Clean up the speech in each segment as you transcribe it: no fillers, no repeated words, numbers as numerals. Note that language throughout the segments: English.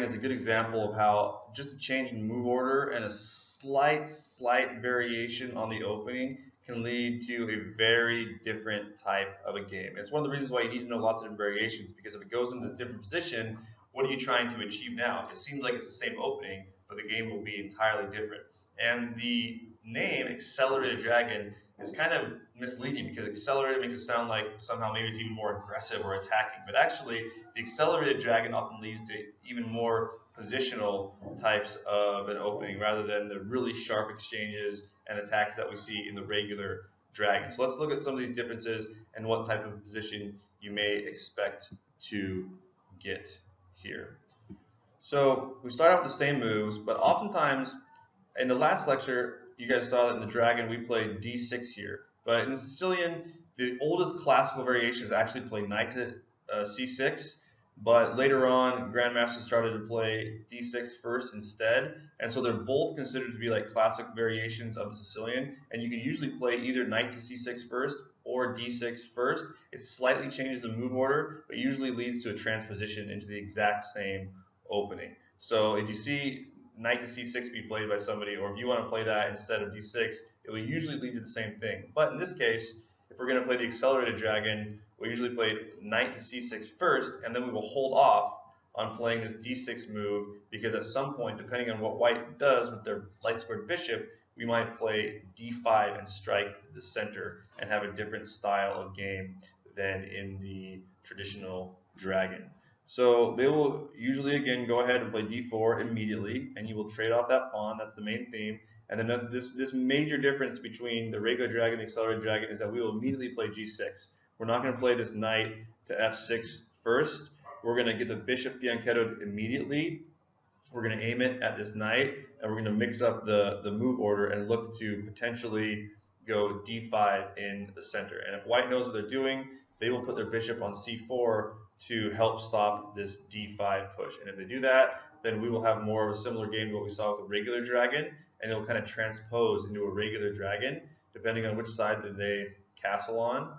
is a good example of how just a change in move order and a slight variation on the opening can lead to a very different type of a game. It's one of the reasons why you need to know lots of different variations, because if it goes into this different position, what are you trying to achieve now? It seems like it's the same opening, but the game will be entirely different. And the name Accelerated Dragon is kind of misleading, because accelerated makes it sound like somehow maybe it's even more aggressive or attacking. But actually, the Accelerated Dragon often leads to even more positional types of an opening rather than the really sharp exchanges and attacks that we see in the regular dragon. So let's look at some of these differences and what type of position you may expect to get here. So we start out with the same moves, but oftentimes in the last lecture, you guys saw that in the dragon we played d6 here. But in the Sicilian, the oldest classical variations actually play knight to c6. But later on, grandmasters started to play d6 first instead, and so they're both considered to be like classic variations of the Sicilian. And you can usually play either knight to c6 first or d6 first. It slightly changes the move order, but usually leads to a transposition into the exact same opening. So if you see knight to c6 be played by somebody, or if you want to play that instead of d6, it will usually lead to the same thing. But in this case, if we're going to play the Accelerated Dragon, we usually play knight to c6 first, and then we will hold off on playing this d6 move, because at some point, depending on what white does with their light squared bishop, we might play d5 and strike the center and have a different style of game than in the traditional dragon. So they will usually, again, go ahead and play d4 immediately, and you will trade off that pawn. That's the main theme. And then this major difference between the regular dragon and the Accelerated Dragon is that we will immediately play g6. We're not going to play this knight to f6 first. We're going to get the bishop fianchettoed immediately. We're going to aim it at this knight, and we're going to mix up the move order and look to potentially go d5 in the center. And if white knows what they're doing, they will put their bishop on c4 to help stop this d5 push. And if they do that, then we will have more of a similar game to what we saw with the regular dragon, and it will kind of transpose into a regular dragon, depending on which side that they castle on.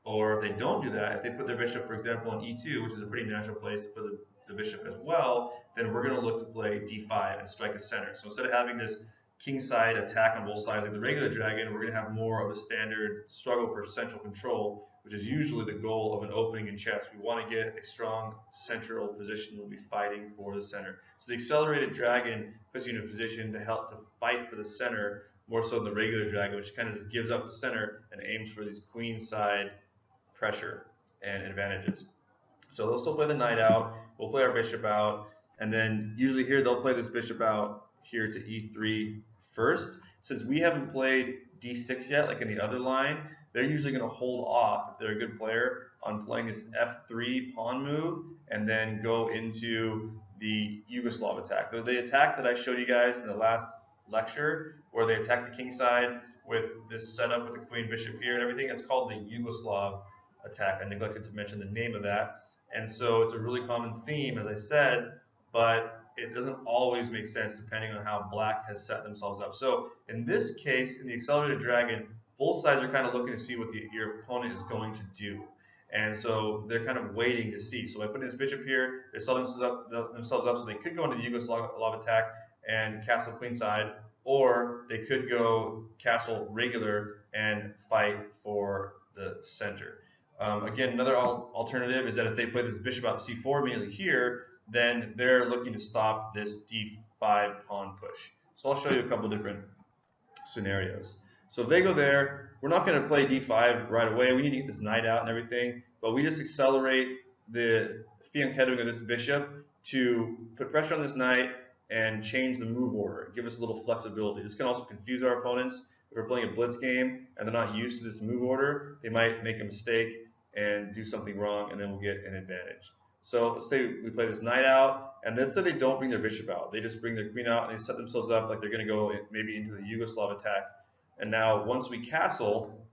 Or if they don't do that, if they put their bishop, for example, on e2, which is a pretty natural place to put the bishop as well, then we're going to look to play d5 and strike the center. So instead of having this kingside attack on both sides like the regular dragon, we're going to have more of a standard struggle for central control, which is usually the goal of an opening in chess. We want to get a strong central position. We'll be fighting for the center. So the Accelerated Dragon puts you in a position to help to fight for the center more so than the regular dragon, which kind of just gives up the center and aims for these queenside pressure and advantages. So they'll still play the knight out. We'll play our bishop out, and then usually here they'll play this bishop out here to e3 first. Since we haven't played d6 yet, like in the other line, they're usually going to hold off, if they're a good player, on playing this f3 pawn move and then go into the Yugoslav attack. The attack that I showed you guys in the last lecture, where they attack the king side with this setup with the queen bishop here and everything, it's called the Yugoslav attack. I neglected to mention the name of that. And so it's a really common theme, as I said, but it doesn't always make sense depending on how black has set themselves up. So in this case, in the Accelerated Dragon, both sides are kind of looking to see what your opponent is going to do. And so they're kind of waiting to see. So by putting this bishop here, they set themselves up so they could go into the Yugoslav attack and castle queenside, or they could go castle regular and fight for the center. Again, another alternative is that if they play this bishop out c4 immediately here, then they're looking to stop this d5 pawn push. So I'll show you a couple different scenarios. So if they go there, we're not going to play d5 right away. We need to get this knight out and everything, but we just accelerate the fianchettoing of this bishop to put pressure on this knight and change the move order, give us a little flexibility. This can also confuse our opponents. If we're playing a blitz game and they're not used to this move order, they might make a mistake and do something wrong, and then we'll get an advantage. So let's say we play this knight out, and let's say they don't bring their bishop out. They just bring their queen out, and they set themselves up like they're going to go maybe into the Yugoslav attack. And now once we castle,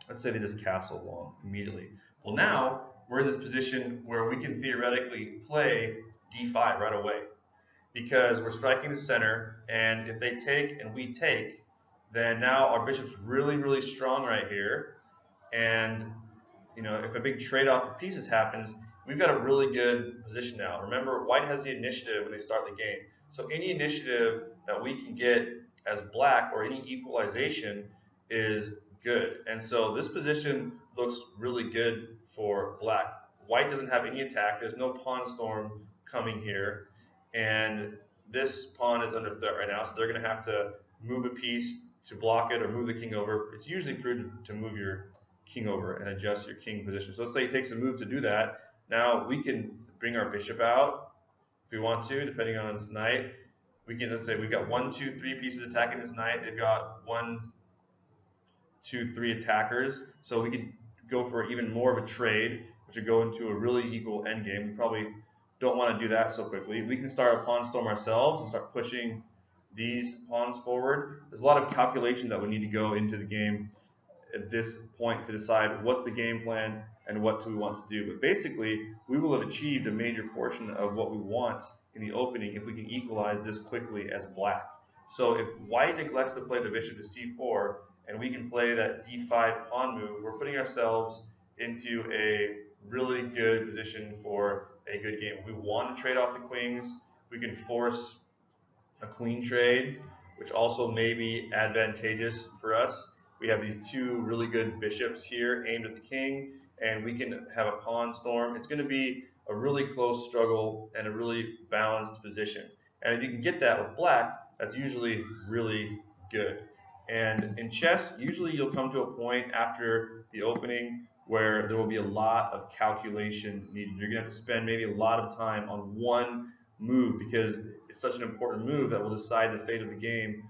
let's say they just castle long immediately. Well, now we're in this position where we can theoretically play d5 right away, because we're striking the center, and if they take and we take, then now our bishop's really, really strong right here. And you know, if a big trade-off of pieces happens, we've got a really good position now. Remember, white has the initiative when they start the game. So any initiative that we can get as black or any equalization is good. And so this position looks really good for black. White doesn't have any attack. There's no pawn storm coming here. And this pawn is under threat right now, so they're going to have to move a piece to block it or move the king over. It's usually prudent to move your king over and adjust your king position. So let's say he takes a move to do that. Now we can bring our bishop out if we want to, depending on his knight. We can, let's say we've got 1, 2, 3 pieces attacking this knight. They've got 1, 2, 3 attackers. So we could go for even more of a trade, which would go into a really equal endgame. We probably don't want to do that so quickly. We can start a pawn storm ourselves and start pushing these pawns forward. There's a lot of calculation that would need to go into the game at this point to decide what's the game plan and what do we want to do. But basically, we will have achieved a major portion of what we want in the opening if we can equalize this quickly as black. So if white neglects to play the bishop to c4 and we can play that d5 pawn move, we're putting ourselves into a really good position for a good game. If we want to trade off the queens, we can force a queen trade, which also may be advantageous for us. We have these 2 really good bishops here aimed at the king, and we can have a pawn storm. It's going to be a really close struggle and a really balanced position. And if you can get that with black, that's usually really good. And in chess, usually you'll come to a point after the opening where there will be a lot of calculation needed. You're going to have to spend maybe a lot of time on one move because it's such an important move that will decide the fate of the game,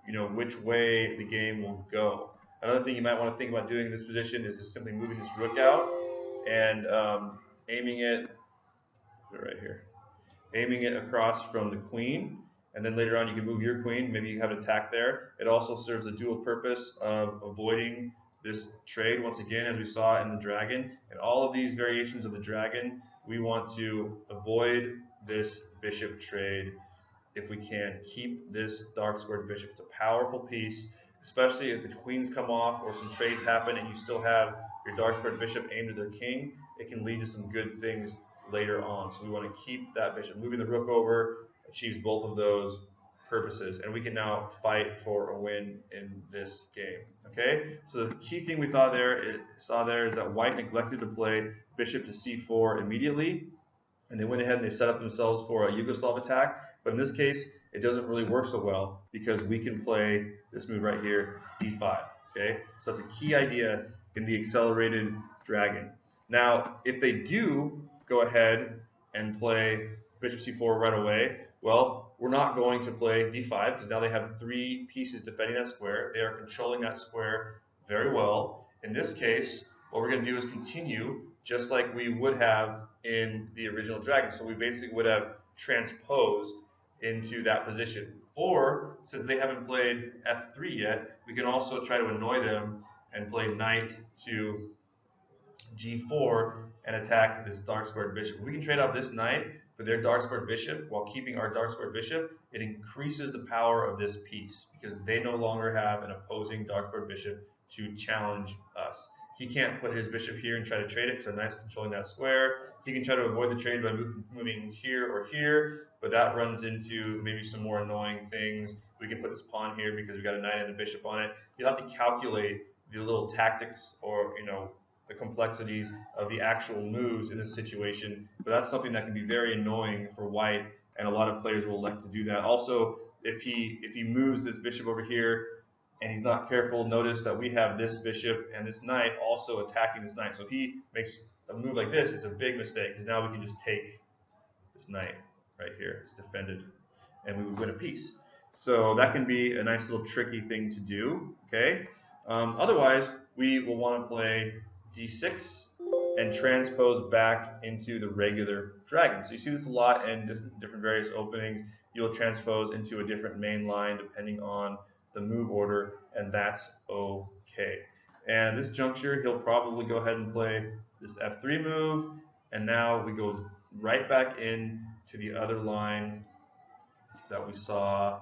you know, which way the game will go. Another thing you might want to think about doing in this position is just simply moving this rook out and aiming it right here, aiming it across from the queen, and then later on you can move your queen. Maybe you have an attack there. It also serves the dual purpose of avoiding this trade once again, as we saw in the dragon. And all of these variations of the dragon, we want to avoid this bishop trade if we can. Keep this dark squared bishop. It's a powerful piece, especially if the queens come off or some trades happen and you still have your dark squared bishop aimed at their king. It can lead to some good things later on. So we want to keep that bishop. Moving the rook over achieves both of those purposes, and we can now fight for a win in this game. Okay, so the key thing we saw there is that white neglected to play bishop to c4 immediately, and they went ahead and they set up themselves for a Yugoslav attack. But in this case, it doesn't really work so well because we can play this move right here, d5. Okay, so that's a key idea in the accelerated dragon. Now, if they do go ahead and play bishop c4 right away, well, we're not going to play d5 because now they have 3 pieces defending that square. They are controlling that square very well. In this case, what we're going to do is continue just like we would have in the original dragon. So we basically would have transposed into that position. Or, since they haven't played f3 yet, we can also try to annoy them and play knight to g4 and attack this dark squared bishop. We can trade off this knight for their dark squared bishop while keeping our dark squared bishop. It increases the power of this piece because they no longer have an opposing dark squared bishop to challenge us. He can't put his bishop here and try to trade it because our knight's controlling that square. He can try to avoid the trade by moving here or here, but that runs into maybe some more annoying things. We can put this pawn here because we've got a knight and a bishop on it. You'll have to calculate the little tactics or, you know, the complexities of the actual moves in this situation, but that's something that can be very annoying for white, and a lot of players will elect to do that. Also, if he moves this bishop over here and he's not careful, notice that we have this bishop and this knight also attacking this knight. So if he makes a move like this, it's a big mistake because now we can just take this knight right here. It's defended, and we would win a piece. So that can be a nice little tricky thing to do. Okay. Otherwise, we will want to play d6 and transpose back into the regular dragon. So you see this a lot in different various openings. You'll transpose into a different main line depending on the move order, and that's okay. And at this juncture, he'll probably go ahead and play this f3 move, and now we go right back in to the other line that we saw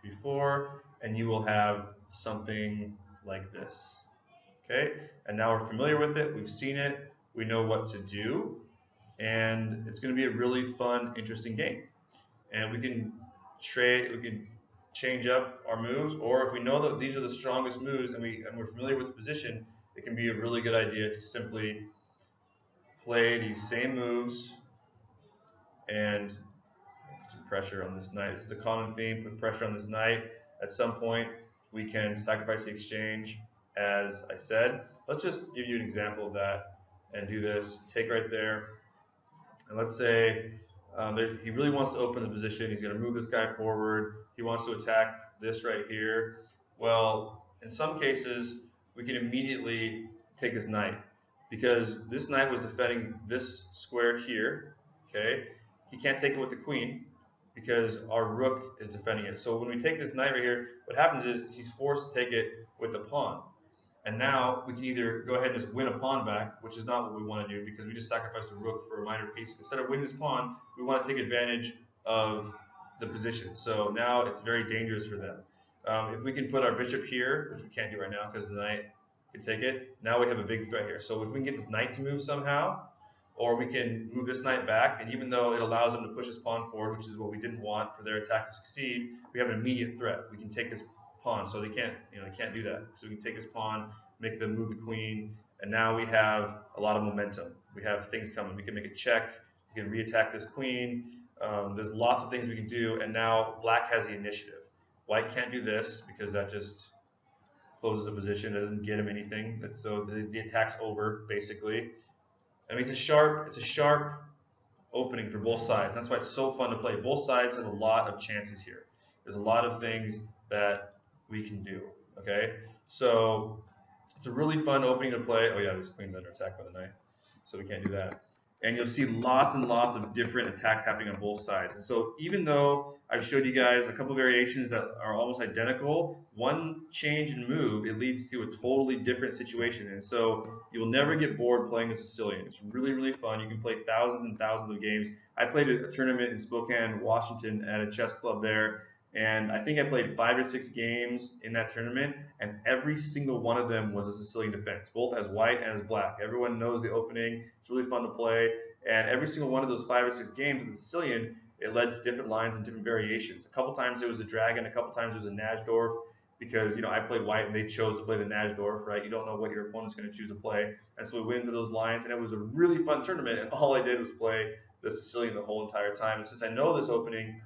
before, and you will have something like this. Okay, and now we're familiar with it, we've seen it, we know what to do. and it's going to be a really fun, interesting game. And we can change up our moves, or if we know that these are the strongest moves and we're familiar with the position, it can be a really good idea to simply play these same moves and put some pressure on this knight. This is a common theme, put pressure on this knight. At some point, we can sacrifice the exchange, as I said. Let's just give you an example of that and do this. Take right there, and let's say he really wants to open the position. He's going to move this guy forward. He wants to attack this right here. Well, in some cases, we can immediately take this knight because this knight was defending this square here. Okay, he can't take it with the queen because our rook is defending it. So when we take this knight right here, what happens is he's forced to take it with the pawn. And now we can either go ahead and just win a pawn back, which is not what we want to do because we just sacrificed a rook for a minor piece. Instead of winning this pawn, we want to take advantage of the position. So now it's very dangerous for them. If we can put our bishop here, which we can't do right now because the knight can take it, now we have a big threat here. So if we can get this knight to move somehow, or we can move this knight back, and even though it allows them to push his pawn forward, which is what we didn't want for their attack to succeed, we have an immediate threat. We can take this pawn, so they can't do that. So we can take this pawn, make them move the queen, and now we have a lot of momentum. We have things coming. We can make a check. We can reattack this queen. There's lots of things we can do, and now black has the initiative. White can't do this because that just closes the position. It doesn't get him anything. So the attack's over basically. I mean, it's a sharp opening for both sides. That's why it's so fun to play. Both sides has a lot of chances here. There's a lot of things that we can do. Okay, so it's a really fun opening to play. Oh yeah, this queen's under attack by the knight, so we can't do that. And you'll see lots and lots of different attacks happening on both sides. And so even though I've showed you guys a couple variations that are almost identical, one change in move, it leads to a totally different situation. And so you'll never get bored playing the Sicilian. It's really, really fun. You can play thousands and thousands of games. I played a tournament in Spokane, Washington at a chess club there. And I think I played 5 or 6 games in that tournament, and every single one of them was a Sicilian defense, both as white and as black. Everyone knows the opening. It's really fun to play. And every single one of those 5 or 6 games with the Sicilian, it led to different lines and different variations. A couple times it was a dragon, a couple times it was a Najdorf, because I played white and they chose to play the Najdorf, right? You don't know what your opponent's going to choose to play. And so we went into those lines, and it was a really fun tournament, and all I did was play the Sicilian the whole entire time. And since I know this opening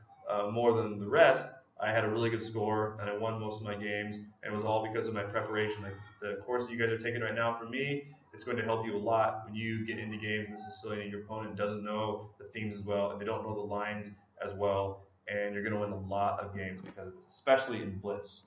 more than the rest, I had a really good score, and I won most of my games, and it was all because of my preparation. Like the course that you guys are taking right now from me, it's going to help you a lot when you get into games in the Sicilian and your opponent doesn't know the themes as well, and they don't know the lines as well, and you're going to win a lot of games because of this, especially in Blitz.